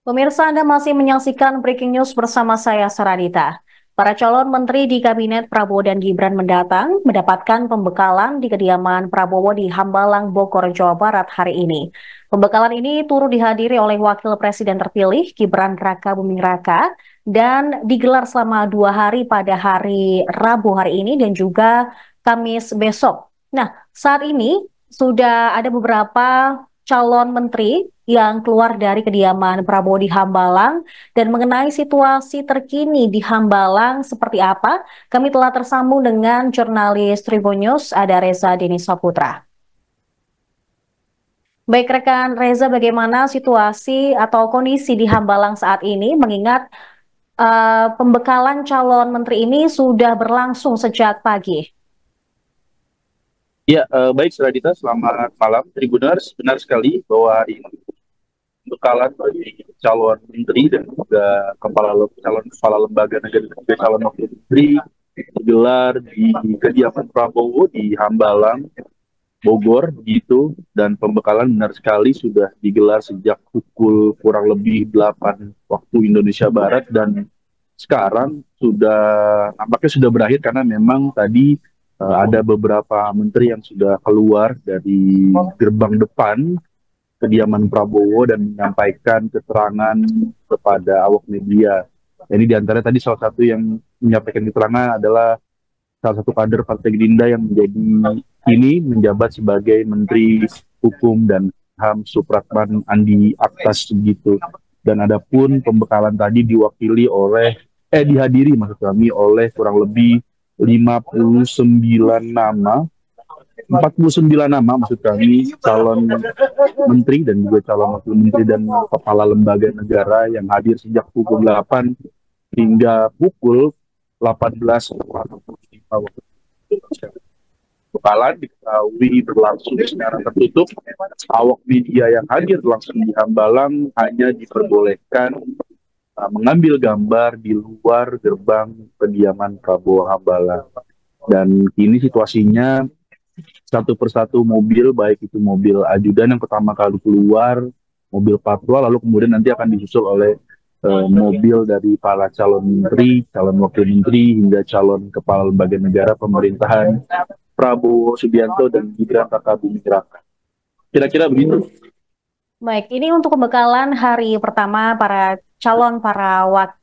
Pemirsa, Anda masih menyaksikan Breaking News bersama saya, Saradita. Para calon menteri di Kabinet Prabowo dan Gibran mendatang mendapatkan pembekalan di kediaman Prabowo di Hambalang, Bogor, Jawa Barat hari ini. Pembekalan ini turut dihadiri oleh Wakil Presiden terpilih Gibran Raka Buming Raka dan digelar selama 2 hari pada hari Rabu hari ini dan juga Kamis besok. Nah, saat ini sudah ada beberapa calon menteri yang keluar dari kediaman Prabowo di Hambalang dan mengenai situasi terkini di Hambalang seperti apa, kami telah tersambung dengan jurnalis Tribun News ada Reza Deni Saputra. Baik rekan Reza, bagaimana situasi atau kondisi di Hambalang saat ini mengingat pembekalan calon menteri ini sudah berlangsung sejak pagi? Ya, baik Suradita, selamat malam. Tribuners, benar sekali bahwa hari ini bekalan bagi calon menteri dan juga calon kepala lembaga negara dan juga calon wakil menteri digelar di kediaman Prabowo di Hambalang, Bogor, begitu. Dan pembekalan benar sekali sudah digelar sejak pukul kurang lebih 8 waktu Indonesia Barat dan sekarang nampaknya sudah berakhir karena memang tadi ada beberapa menteri yang sudah keluar dari gerbang depan kediaman Prabowo dan menyampaikan keterangan kepada awak media. Jadi di antara tadi salah satu yang menyampaikan keterangan adalah salah satu kader Partai Gerindra yang menjabat sebagai Menteri Hukum dan HAM Supratman Andi Aktas begitu. Dan adapun pembekalan tadi dihadiri maksud kami oleh kurang lebih 59 nama 49 nama maksud kami calon menteri dan juga calon wakil menteri dan kepala lembaga negara yang hadir sejak pukul 8 hingga pukul 18.45 waktu Indonesia. Bekalan diketahui berlangsung secara tertutup. Awak media yang hadir langsung di Hambalang hanya diperbolehkan mengambil gambar di luar gerbang kediaman Prabowo Hambalang. Dan kini situasinya satu persatu mobil, baik itu mobil ajudan yang pertama kali keluar, mobil patrol, lalu kemudian nanti akan disusul oleh mobil dari para calon menteri, calon wakil menteri, hingga calon kepala lembaga negara pemerintahan Prabowo Subianto dan Gibran Raka Buming Raka. Kira-kira begitu. Baik, ini untuk pembekalan hari pertama para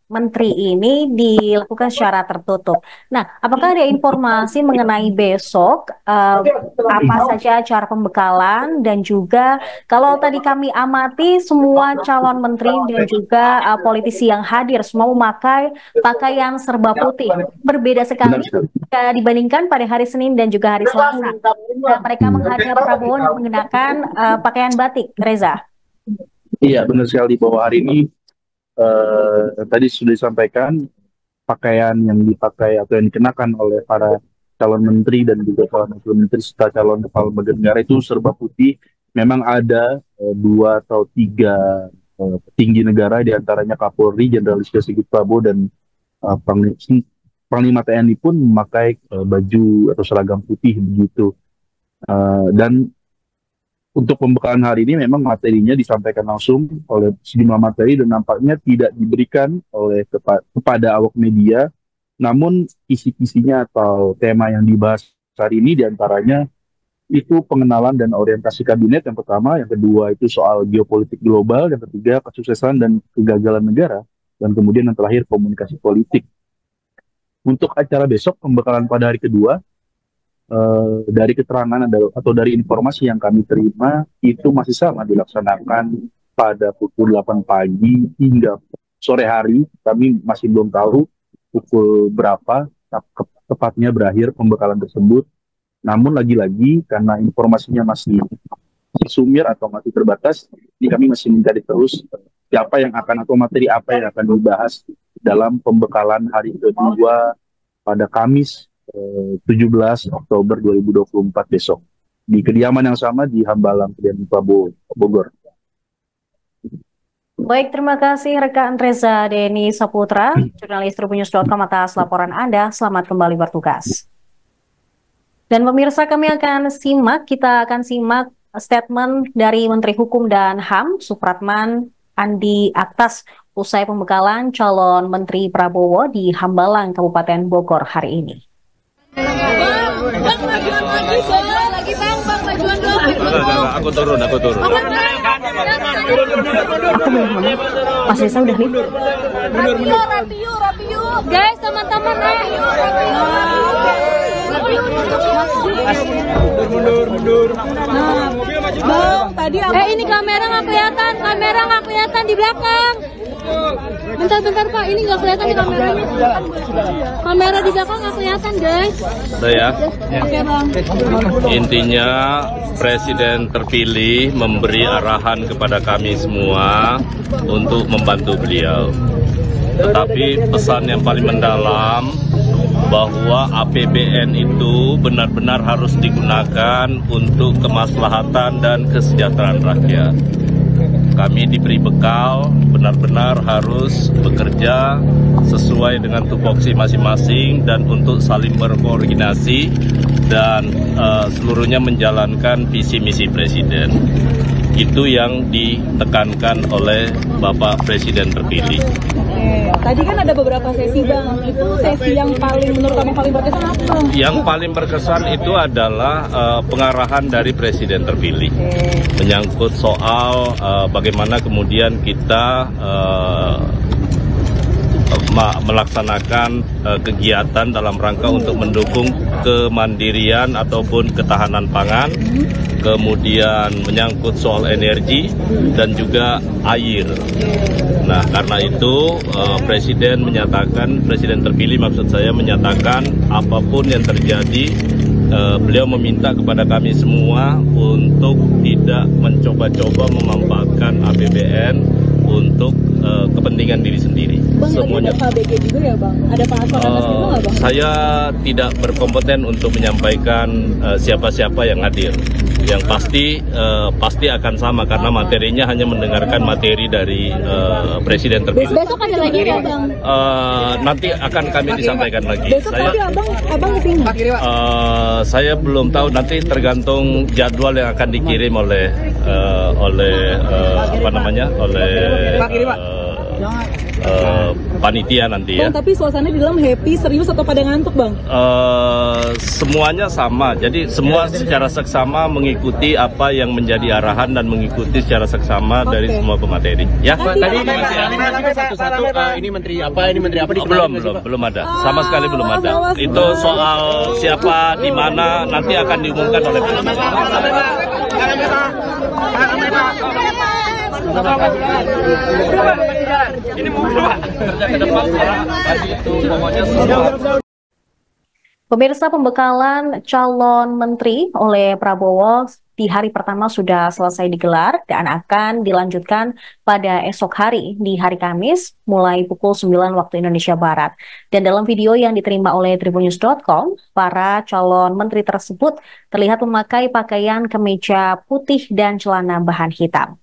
menteri ini dilakukan secara tertutup. Nah, apakah ada informasi mengenai besok apa saja cara pembekalan dan juga kalau tadi kami amati semua calon menteri dan juga politisi yang hadir semua memakai pakaian serba putih. Berbeda sekali jika dibandingkan pada hari Senin dan juga hari Selasa. Dan mereka menghadap Prabowo menggunakan pakaian batik, Reza. Iya, benar sekali bahwa hari ini tadi sudah disampaikan pakaian yang dipakai atau yang dikenakan oleh para calon menteri dan juga calon wakil menteri serta calon kepala lembaga negara itu serba putih. Memang ada 2 atau 3 petinggi negara, diantaranya Kapolri Jenderal Listio Sigit Prabowo dan Panglima TNI pun memakai baju atau seragam putih begitu. Dan untuk pembekalan hari ini memang materinya disampaikan langsung oleh sejumlah materi dan nampaknya tidak diberikan kepada awak media. Namun kisi-kisinya atau tema yang dibahas hari ini diantaranya itu pengenalan dan orientasi kabinet yang pertama, yang kedua itu soal geopolitik global, yang ketiga kesuksesan dan kegagalan negara, dan kemudian yang terakhir komunikasi politik. Untuk acara besok pembekalan pada hari kedua, dari keterangan atau dari informasi yang kami terima itu masih sama dilaksanakan pada pukul 8 pagi hingga sore hari. Kami masih belum tahu pukul berapa tepatnya berakhir pembekalan tersebut. Namun lagi-lagi karena informasinya masih sumir atau masih terbatas, ini kami masih mencari terus siapa yang akan atau materi apa yang akan dibahas dalam pembekalan hari kedua pada Kamis 17 Oktober 2024 besok di kediaman yang sama di Hambalang, kediaman Prabowo, Bogor. Baik, terima kasih rekan Reza Deni Saputra, jurnalis tribunnews.com atas laporan Anda. Selamat kembali bertugas. Dan pemirsa, kita akan simak statement dari Menteri Hukum dan HAM Supratman Andi Aktas usai pembekalan calon Menteri Prabowo di Hambalang, Kabupaten Bogor hari ini. Bang, majuan lagi, Bang. Lagi, Bang, majuan lagi. Aku turun. Mas Desa udah nih. Rapiu. Guys, teman-teman, rapiu. Mundur. Nah, Bang, tadi ini kamera nggak kelihatan di belakang. Bentar Pak, ini nggak kelihatan di kameranya. Kamera di belakang nggak kelihatan, guys. Saya. Oke, Bang. Intinya Presiden terpilih memberi arahan kepada kami semua untuk membantu beliau. Tetapi pesan yang paling mendalam bahwa APBN itu benar-benar harus digunakan untuk kemaslahatan dan kesejahteraan rakyat. Kami diberi bekal, benar-benar harus bekerja sesuai dengan tupoksi masing-masing dan untuk saling berkoordinasi dan seluruhnya menjalankan visi misi Presiden. Itu yang ditekankan oleh Bapak Presiden terpilih. Oke, tadi kan ada beberapa sesi, Bang. Itu sesi yang menurut kamu paling berkesan apa, Bang? Yang paling berkesan itu adalah pengarahan dari Presiden terpilih. Menyangkut soal bagaimana kemudian kita melaksanakan kegiatan dalam rangka untuk mendukung kemandirian ataupun ketahanan pangan, kemudian menyangkut soal energi dan juga air. Nah, karena itu Presiden terpilih maksud saya menyatakan apapun yang terjadi, beliau meminta kepada kami semua untuk tidak mencoba-coba memanfaatkan APBN untuk kepentingan diri sendiri. Bang, semuanya ada KBG juga ya, Bang? Ada pengakuan atas itu nggak, Bang? Saya tidak berkompeten untuk menyampaikan siapa-siapa yang hadir. Yang pasti akan sama karena materinya hanya mendengarkan materi dari Presiden terpilih. Besok ada lagi ya, Bang? Nanti akan kami disampaikan lagi. Besok tadi abang kesini? Saya belum tahu, nanti tergantung jadwal yang akan dikirim oleh panitia nanti ya. Bang, tapi suasana di dalam happy, serius atau pada ngantuk, Bang? Semuanya sama, jadi semua secara seksama mengikuti apa yang menjadi arahan dan mengikuti secara seksama dari semua pemateri. Ya. Tadi masih satu-satu ini menteri apa Belum ada, sama sekali belum ada. Itu soal siapa di mana nanti akan diumumkan oleh Presiden. Ini mau kerja ke depan tadi itu pokoknya semua. Pemirsa, pembekalan calon menteri oleh Prabowo di hari pertama sudah selesai digelar dan akan dilanjutkan pada esok hari di hari Kamis mulai pukul 9 waktu Indonesia Barat. Dan dalam video yang diterima oleh tribunnews.com, para calon menteri tersebut terlihat memakai pakaian kemeja putih dan celana bahan hitam.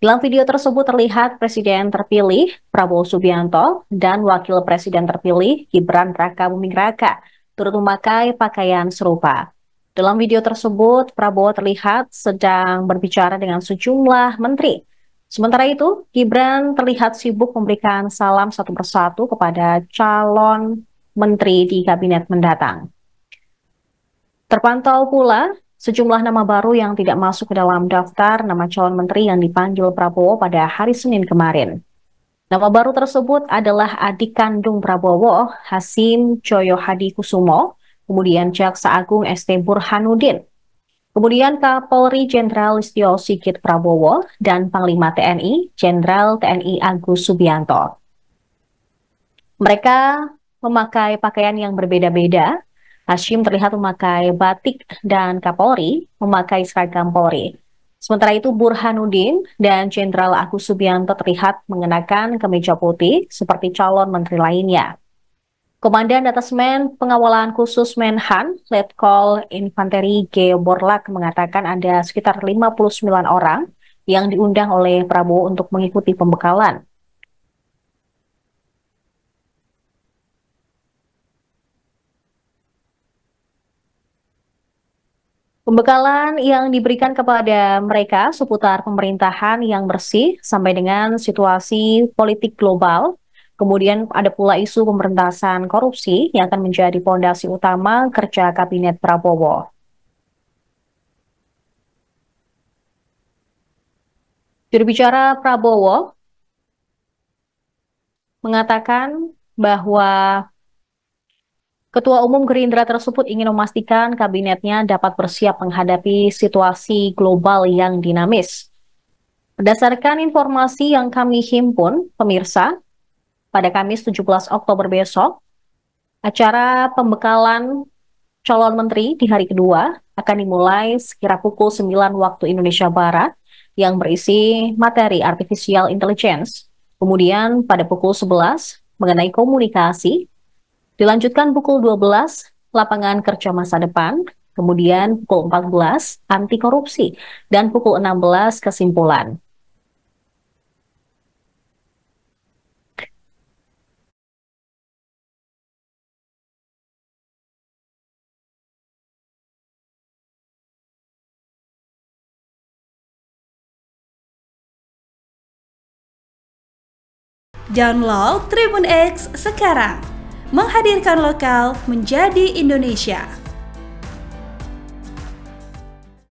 Dalam video tersebut terlihat Presiden terpilih Prabowo Subianto dan Wakil Presiden terpilih Gibran Rakabuming Raka turut memakai pakaian serupa. Dalam video tersebut, Prabowo terlihat sedang berbicara dengan sejumlah menteri. Sementara itu, Gibran terlihat sibuk memberikan salam satu persatu kepada calon menteri di kabinet mendatang. Terpantau pula sejumlah nama baru yang tidak masuk ke dalam daftar nama calon menteri yang dipanggil Prabowo pada hari Senin kemarin. Nama baru tersebut adalah adik kandung Prabowo, Hasim Joyo Hadi Kusumo, kemudian Jaksa Agung ST Burhanuddin, kemudian Kapolri Jenderal Listio Sigit Prabowo, dan Panglima TNI Jenderal TNI Agus Subianto. Mereka memakai pakaian yang berbeda-beda. Hashim terlihat memakai batik dan Kapolri memakai seragam Polri. Sementara itu Burhanuddin dan Jenderal Agus Subianto terlihat mengenakan kemeja putih seperti calon menteri lainnya. Komandan Detasmen Pengawalan Khusus Menhan, Letkol Infanteri G. Borlak mengatakan ada sekitar 59 orang yang diundang oleh Prabowo untuk mengikuti pembekalan. Pembekalan yang diberikan kepada mereka seputar pemerintahan yang bersih sampai dengan situasi politik global. Kemudian ada pula isu pemberantasan korupsi yang akan menjadi fondasi utama kerja Kabinet Prabowo. Juru bicara Prabowo mengatakan bahwa Ketua Umum Gerindra tersebut ingin memastikan kabinetnya dapat bersiap menghadapi situasi global yang dinamis. Berdasarkan informasi yang kami himpun, pemirsa, pada Kamis 17 Oktober besok, acara pembekalan calon menteri di hari kedua akan dimulai sekira pukul 9 waktu Indonesia Barat yang berisi materi artificial intelligence. Kemudian pada pukul 11 mengenai komunikasi, dilanjutkan pukul 12, lapangan kerja masa depan, kemudian pukul 14, anti korupsi, dan pukul 16, kesimpulan. Download Tribun X sekarang, menghadirkan lokal menjadi Indonesia.